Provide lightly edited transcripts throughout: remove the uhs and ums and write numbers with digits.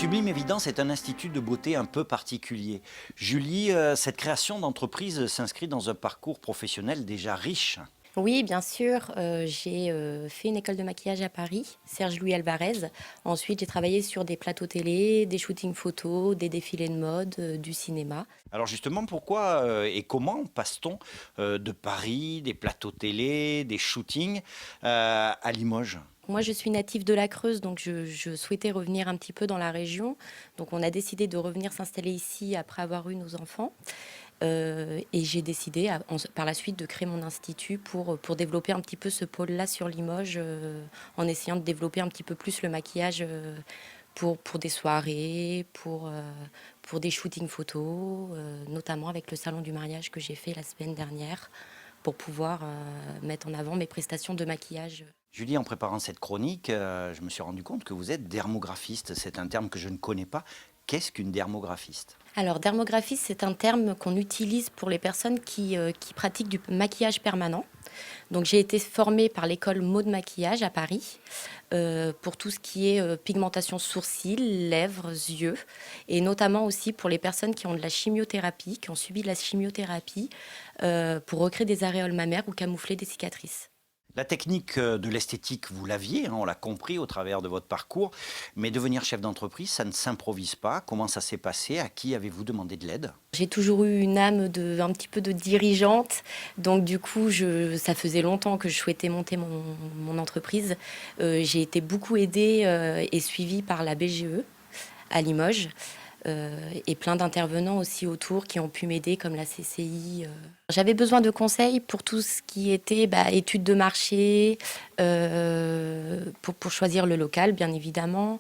Sublime Évidence est un institut de beauté un peu particulier. Julie, cette création d'entreprise s'inscrit dans un parcours professionnel déjà riche. Oui, bien sûr. J'ai fait une école de maquillage à Paris, Serge Louis Alvarez. Ensuite, j'ai travaillé sur des plateaux télé, des shootings photos, des défilés de mode, du cinéma. Alors justement, pourquoi et comment passe-t-on de Paris, des plateaux télé, des shootings à Limoges? Moi, je suis native de la Creuse, donc je souhaitais revenir un petit peu dans la région. Donc, on a décidé de revenir s'installer ici après avoir eu nos enfants. Et j'ai décidé par la suite de créer mon institut pour développer un petit peu ce pôle-là sur Limoges, en essayant de développer un petit peu plus le maquillage pour des soirées, pour des shootings photos, notamment avec le salon du mariage que j'ai fait la semaine dernière, pour pouvoir mettre en avant mes prestations de maquillage. Julie, en préparant cette chronique, je me suis rendu compte que vous êtes dermographiste. C'est un terme que je ne connais pas. Qu'est-ce qu'une dermographiste? Alors, dermographiste, c'est un terme qu'on utilise pour les personnes qui pratiquent du maquillage permanent. Donc, j'ai été formée par l'école Mode Maquillage à Paris pour tout ce qui est pigmentation sourcils, lèvres, yeux, et notamment aussi pour les personnes qui ont de la chimiothérapie, qui ont subi de la chimiothérapie pour recréer des aréoles mammaires ou camoufler des cicatrices. La technique de l'esthétique, vous l'aviez, hein, on l'a compris au travers de votre parcours, mais devenir chef d'entreprise, ça ne s'improvise pas. Comment ça s'est passé? À qui avez-vous demandé de l'aide? J'ai toujours eu une âme un petit peu de dirigeante, donc du coup, ça faisait longtemps que je souhaitais monter mon entreprise. J'ai été beaucoup aidée et suivie par la BGE à Limoges. Et plein d'intervenants aussi autour qui ont pu m'aider, comme la CCI. J'avais besoin de conseils pour tout ce qui était études de marché, pour choisir le local, bien évidemment,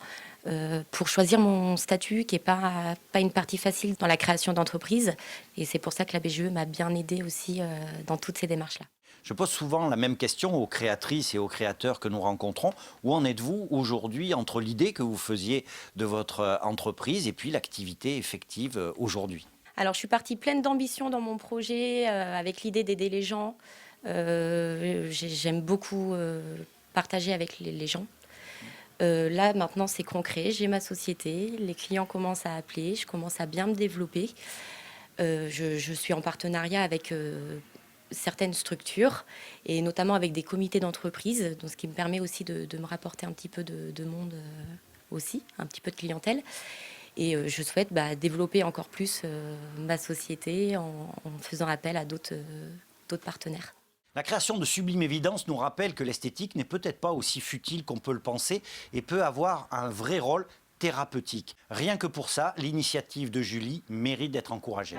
pour choisir mon statut, qui n'est pas une partie facile dans la création d'entreprise. Et c'est pour ça que la BGE m'a bien aidée aussi dans toutes ces démarches-là. Je pose souvent la même question aux créatrices et aux créateurs que nous rencontrons. Où en êtes-vous aujourd'hui entre l'idée que vous faisiez de votre entreprise et puis l'activité effective aujourd'hui? Alors, je suis partie pleine d'ambition dans mon projet, avec l'idée d'aider les gens. J'aime beaucoup partager avec les gens. Là, maintenant, c'est concret. J'ai ma société, les clients commencent à appeler, je commence à bien me développer. Je suis en partenariat avec certaines structures et notamment avec des comités d'entreprise, donc ce qui me permet aussi de me rapporter un petit peu de monde aussi, un petit peu de clientèle. Et je souhaite développer encore plus ma société en faisant appel à d'autres partenaires. La création de Sublime Évidence nous rappelle que l'esthétique n'est peut-être pas aussi futile qu'on peut le penser et peut avoir un vrai rôle thérapeutique. Rien que pour ça, l'initiative de Julie mérite d'être encouragée.